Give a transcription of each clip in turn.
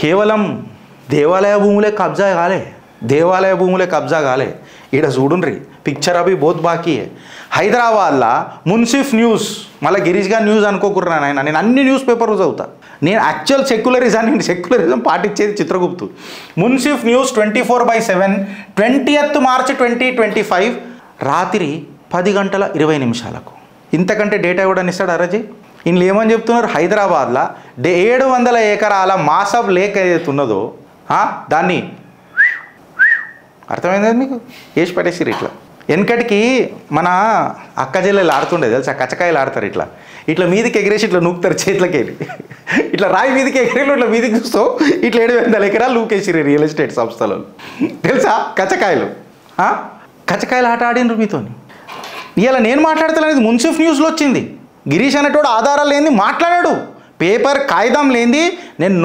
కేవలం దేవాలయ భూములే కబ్జా కాలే ఈడ చూడుండ్రి పిక్చర్ అవి బోత్ బాకీ హైదరాబాద్లో మున్సిఫ్ న్యూస్ మళ్ళీ గిరీష్ గారు న్యూస్ అనుకోకుర్రా నాయన నేను అన్ని న్యూస్ పేపర్లు చదువుతా నేను యాక్చువల్ సెక్యులరిజం పాటించేది చిత్రగుప్తు మున్సిఫ్ న్యూస్ 24/7 20th March 2025 రాత్రి 10:20 ఇంతకంటే డేటా ఇవ్వడానికి ఇస్తాడు అరజీ ఇందులో ఏమని చెప్తున్నారు హైదరాబాద్లో 700 ఎకరాల మాసబ్ లేక్ ఏదైతే ఉన్నదో దాన్ని అర్థమైంది మీకు వేసి పెట్టేసిరు ఇట్లా వెనకటికి మన అక్క చెల్లెలు ఆడుతుండే తెలుసా కచ్చకాయలు ఆడతారు ఇట్లా మీదికి ఎగిరేసి ఇట్లా నూకుతారు చేతులకి వెళ్ళి ఇట్లా రాయి మీదికి ఎగిరేలు ఇట్లా మీదికి చూస్తావు ఇట్లా 700 ఎకరాలు నూకేసిరు రియల్ ఎస్టేట్ సంస్థలు తెలుసా కచ్చకాయలు ఆట ఆడినరు మీతో ఇవాళ నేను మాట్లాడతలేదు మున్సిఫ్ న్యూస్లో వచ్చింది గిరీష్ అనేటోడు ఆధారాలు లేని మాట్లాడాడు పేపర్ కాగితం లేని నేను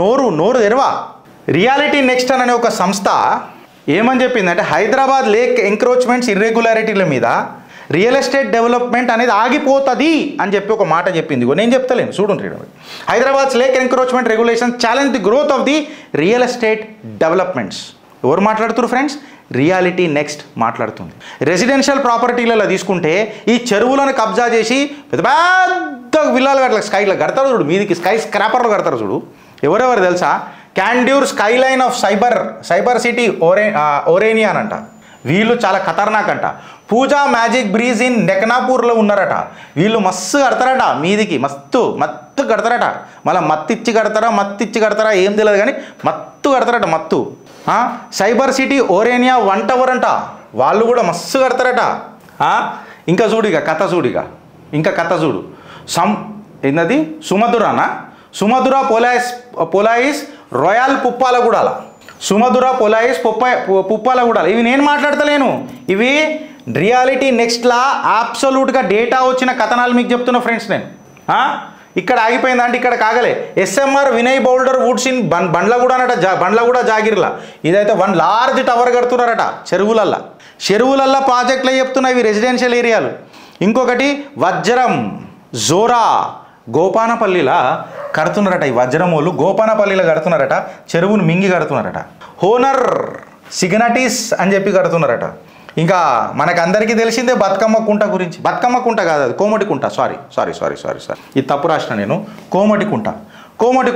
నోరు తెరవా రియాలిటీ నెక్స్ట్ అనే ఒక సంస్థ ఏమని చెప్పిందంటే హైదరాబాద్ లేక్ ఎంక్రోచ్మెంట్స్ ఇర్రెగ్యులారిటీల మీద రియల్ ఎస్టేట్ డెవలప్మెంట్ అనేది ఆగిపోతుంది అని చెప్పి ఒక మాట చెప్పింది నేను చెప్తలేను చూడండి Hyderabad lake encroachment regulation challenge the growth of the real estate developments ఎవరు మాట్లాడుతున్నారు ఫ్రెండ్స్ రియాలిటీ నెక్స్ట్ మాట్లాడుతుంది రెసిడెన్షియల్ ప్రాపర్టీలలో తీసుకుంటే ఈ చెరువులను కబ్జా చేసి పెద్ద పెద్ద విల్లాలు అట్లా స్కైలో కడతారు చూడు మీదికి స్కై స్క్రాపర్లు కడతారు చూడు ఎవరెవరు తెలుసా క్యాండ్యూర్ స్కైలైన్ ఆఫ్ సైబర్ సిటీ ఓరేనియన్ అంట వీళ్ళు చాలా ఖతర్నాక్ అంట పూజా మ్యాజిక్ బ్రీజ్ ఇన్ నెక్నాపూర్లో ఉన్నారట వీళ్ళు మస్తు కడతారట మీదికి మత్తు కడతారట మళ్ళీ మత్తిచ్చి కడతారా ఏం తెలియదు కానీ మత్తు కడతారట మత్తు సైబర్ సిటీ ఓరేనియా 1 tower అంట వాళ్ళు కూడా మస్తు కడతారట ఇంకా కథ చూడు ఏంటది సుమధుర పొలాయిస్ రాయల్ పుప్పాలగూడాల పుప్పాలగూడాల ఇవి నేను మాట్లాడతలేను ఇవి రియాలిటీ నెక్స్ట్లా అబ్సల్యూట్గా డేటా వచ్చిన కథనాలు మీకు చెప్తున్నా ఫ్రెండ్స్ నేను ఇక్కడ ఆగిపోయిందంటే ఇక్కడ కాగలే SMR Vinay boulder woods in Bandlaguda జాగిర్లా ఇదైతే 1 large టవర్ కడుతున్నారట చెరువులల్లా ప్రాజెక్టులు చెప్తున్నా ఇవి రెసిడెన్షియల్ ఏరియాలు ఇంకొకటి వజ్రం జోరా గోపానపల్లిలా కడుతున్నారట ఈ వజ్రం వాళ్ళు గోపానపల్లిలో కడుతున్నారట చెరువును మింగి కడుతున్నారట హోనర్ సిగ్నటిస్ అని చెప్పి కడుతున్నారట ఇంకా మనకందరికీ తెలిసిందే బతుకమ్మ కుంట గురించి బతుకమ్మ కుంట కాదు అది కోమటి కుంట సారీ ఇది తప్పు రాసిన నేను కోమటి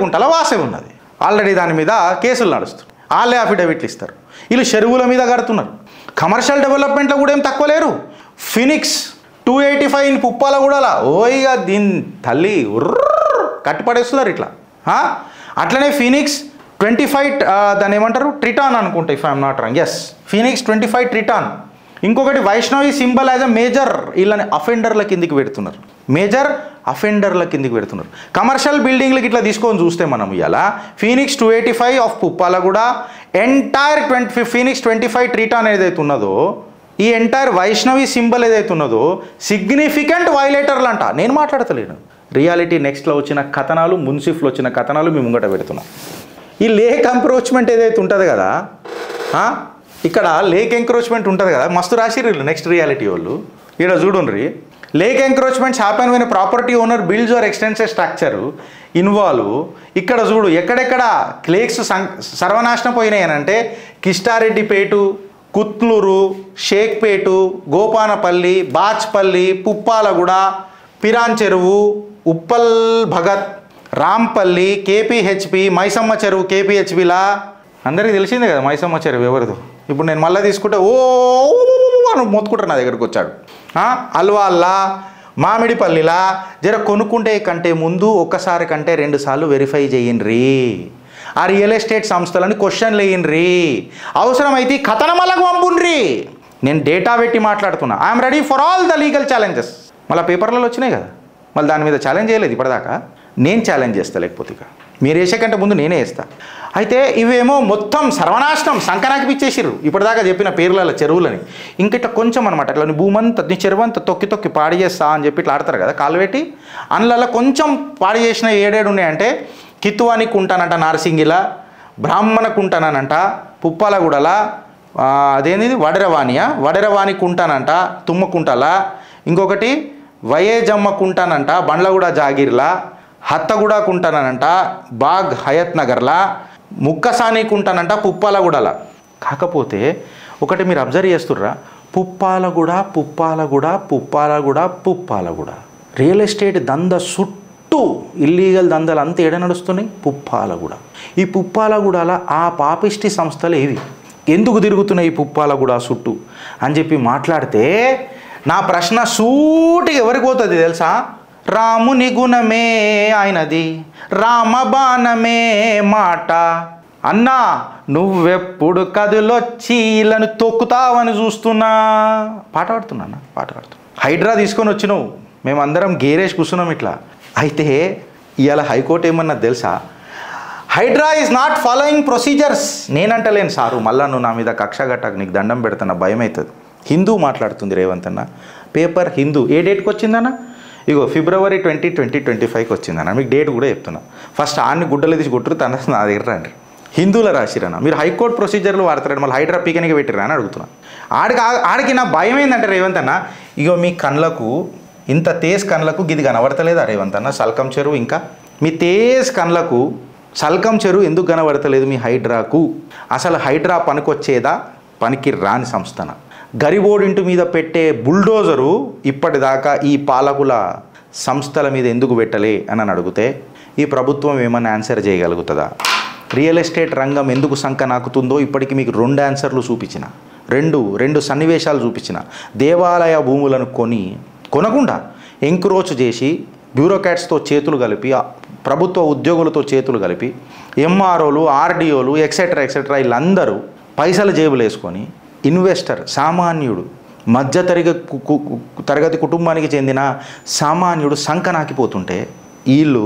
కుంటలో వాసవి ఉన్నది ఆల్రెడీ దాని మీద కేసులు నడుస్తారు వాళ్ళే అఫిడవిట్లు ఇస్తారు వీళ్ళు చెరువుల మీద కడుతున్నారు కమర్షియల్ డెవలప్మెంట్లో కూడా ఏం తక్కువ లేరు ఫినిక్స్ 285 ఇన్ పుప్పాలగూడలా ఓయిగా దీని తల్లి కట్టుపడేస్తున్నారు ఇట్లా అట్లనే ఫినిక్స్ 25 దాన్ని ఏమంటారు ట్రిటాన్ అనుకుంటా ఇఫ్ ఐఎమ్ నాట్ రాంగ్ ఎస్ ఫినిక్స్ 25 ట్రిటాన్ ఇంకొకటి Vaishnavi symbol as a major వీళ్ళని అఫెండర్ల కిందికి పెడుతున్నారు కమర్షియల్ బిల్డింగ్లకి ఇట్లా తీసుకొని చూస్తే మనం ఇవాళ Phoenix 285 of Puppalaguda entire Phoenix 25 Triton ఏదైతే ఉన్నదో ఈ ఎంటైర్ వైష్ణవి సింబల్ ఏదైతే ఉన్నదో సిగ్నిఫికెంట్ వైలేటర్లు అంట నేను మాట్లాడతలేను రియాలిటీ నెక్స్ట్లో వచ్చిన కథనాలు మున్సిఫ్లో వచ్చిన కథనాలు మీ ముంగట పెడుతున్నాం ఈ లేక్ ఎంక్రోచ్మెంట్ ఏదైతే ఉంటుంది కదా ఇక్కడ లేక్ ఎంక్రోచ్మెంట్ ఉంటుంది కదా మస్తు రాసిర్రు నెక్స్ట్ రియాలిటీ వాళ్ళు ఇక్కడ చూడండి lake encroachments happen when property owner builds or extends a structure involve ఇక్కడ చూడు ఎక్కడెక్కడ లేక్స్ సర్వనాశనం పోయినాయి అని అంటే కిష్టారెడ్డిపేటు కుత్నూరు షేక్పేటు గోపానపల్లి బాచ్పల్లి పుప్పాలగూడ పిరాన్ చెరువు ఉప్పల్ భగత్ రాంపల్లి కేపీహెచ్పి మైసమ్మ చెరువు కేపీహెచ్పిలా అందరికీ తెలిసిందే కదా మైసమ్మ చెరువు ఎవరిదో ఇప్పుడు నేను మళ్ళీ తీసుకుంటే మొత్తుకుంటారు నా దగ్గరకు వచ్చాడు అల్వాల్లా మామిడిపల్లిలా జర కొనుక్కుంటే కంటే ముందు ఒక్కసారి కంటే 2 సార్లు వెరిఫై చేయండి ఆ రియల్ ఎస్టేట్ సంస్థలని క్వశ్చన్లు వేయండి అవసరమైతే కథనమలకు పంపుండ్రి నేను డేటా పెట్టి మాట్లాడుతున్నా I'm ready for all the legal challenges మళ్ళీ పేపర్లలో వచ్చినాయి కదా మళ్ళీ దాని మీద ఛాలెంజ్ చేయలేదు ఇప్పటిదాకా నేను ఛాలెంజ్ చేస్తా లేకపోతే ఇక మీరు వేసే కంటే ముందు నేనే వేస్తా అయితే ఇవేమో మొత్తం సర్వనాశనం సంకనాకి పిచ్చేసిర్రు ఇప్పటిదాకా చెప్పిన పేర్ల చెరువులని ఇంకిట్లా కొంచెం అనమాట అట్లా భూమంతా నీ చెరువంతా తొక్కి పాడి చేస్తా అని చెప్పి ఇట్లా ఆడతారు కదా కాలు పెట్టి అందులో కొంచెం పాడి చేసిన ఏడేడు ఉన్నాయంటే కిత్వానికి ఉంటానంట నార్సింగిల బ్రాహ్మణకు ఉంటానంట పుప్పాలగూడల అదేంది వడరవానికి ఉంటానంట తుమ్మకుంటల ఇంకొకటి వయేజమ్మకుంటానంట బండ్లగూడ జాగీర్లా హత్తగూడకు ఉంటానంట బాగ్ హయత్ నగర్లా ముక్కసానీకుంటానంట పుప్పాలగూడల. కాకపోతే ఒకటి మీరు అబ్జర్వ్ చేస్తుర్రా, పుప్పాలగూడ రియల్ ఎస్టేట్ దంద చుట్టూ ఇల్లీగల్ దందలు అంతా ఏడ నడుస్తున్నాయి? పుప్పాలగూడ. ఈ పుప్పాలగూడల ఆ పాపిష్టి సంస్థలు ఏవి, ఎందుకు తిరుగుతున్నాయి ఈ పుప్పాలగూడ చుట్టూ అని చెప్పి మాట్లాడితే నా ప్రశ్న సూటిగా ఎవరికి పోతుంది తెలుసా? రాముని గుణమే ఆయనది, రామబాణమే మాట. అన్నా నువ్వెప్పుడు కదులొచ్చి ఇళ్ళను తొక్కుతావని చూస్తున్నా. పాట పాడుతున్నా. హైడ్రా తీసుకొని వచ్చినావు, మేమందరం గేరేసి కూర్చున్నాం ఇట్లా. అయితే ఇవాళ హైకోర్టు ఏమన్నా తెలుసా? Hydraa is not following procedures. నేనంటలేను సారు, మళ్ళా నువ్వు నా మీద కక్ష గట్టకు, నీకు దండం పెడుతున్నా, భయం అవుతుంది. హిందూ మాట్లాడుతుంది రేవంత్ అన్న, పేపర్ హిందూ. ఏ డేట్కి వచ్చిందన్న? ఇగో February 20, 2025కి వచ్చిందన్న. మీకు డేట్ కూడా చెప్తున్నా. ఫస్ట్ ఆడిని గుడ్డలు తీసి కొట్టురు, తన నా దగ్గర రండి. హిందువుల రాసిరన్న, మీరు హైకోర్టు ప్రొసీజర్లు వాడతారండి, మళ్ళీ హైడ్రా పీకనికి పెట్టిరా అని అడుగుతున్నా. ఆడికి నా భయం ఏంటంటే రేవంత్ అన్న, ఇగో మీ కళ్ళకు ఇంత తేజ్ కళ్ళకు గిది కనబడతలేదా రేవంత్ అన్న? సల్కం చెరువు, ఇంకా మీ తేజ్ కళ్ళకు సల్కం చెరువు ఎందుకు కనబడతలేదు మీ హైడ్రాకు? అసలు హైడ్రా పనికొచ్చేదా? పనికి రాని సంస్థన. గరిబోడింటి మీద పెట్టే బుల్డోజరు ఇప్పటిదాకా ఈ పాలకుల సంస్థల మీద ఎందుకు పెట్టలే అని అడిగితే ఈ ప్రభుత్వం ఏమన్నా ఆన్సర్ చేయగలుగుతుందా? రియల్ ఎస్టేట్ రంగం ఎందుకు సంక నాకుతుందో ఇప్పటికి మీకు 2 ఆన్సర్లు చూపించిన, రెండు సన్నివేశాలు చూపించిన. దేవాలయ భూములను కొనకుండా ఎంక్రోచ్ చేసి బ్యూరోక్రాట్స్తో చేతులు కలిపి, ప్రభుత్వ ఉద్యోగులతో చేతులు కలిపి, ఎంఆర్ఓలు, ఆర్డీఓలు ఎక్సెట్రా వీళ్ళందరూ పైసలు జేబులు వేసుకొని ఇన్వెస్టర్, సామాన్యుడు, మధ్య తరగతి కుటుంబానికి చెందిన సామాన్యుడు సంక నాకిపోతుంటే వీళ్ళు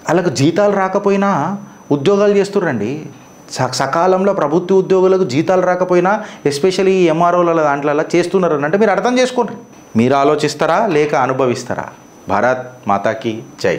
వాళ్ళకు జీతాలు రాకపోయినా ఉద్యోగాలు చేస్తుర్రండి. సకాలంలో ప్రభుత్వ ఉద్యోగులకు జీతాలు రాకపోయినా ఎస్పెషల్లీ ఈ ఎంఆర్ఓల దాంట్లో చేస్తున్నారు అంటే మీరు అర్థం చేసుకోండి. మీరు ఆలోచిస్తారా లేక అనుభవిస్తారా? భారత్ మాతాకి జై.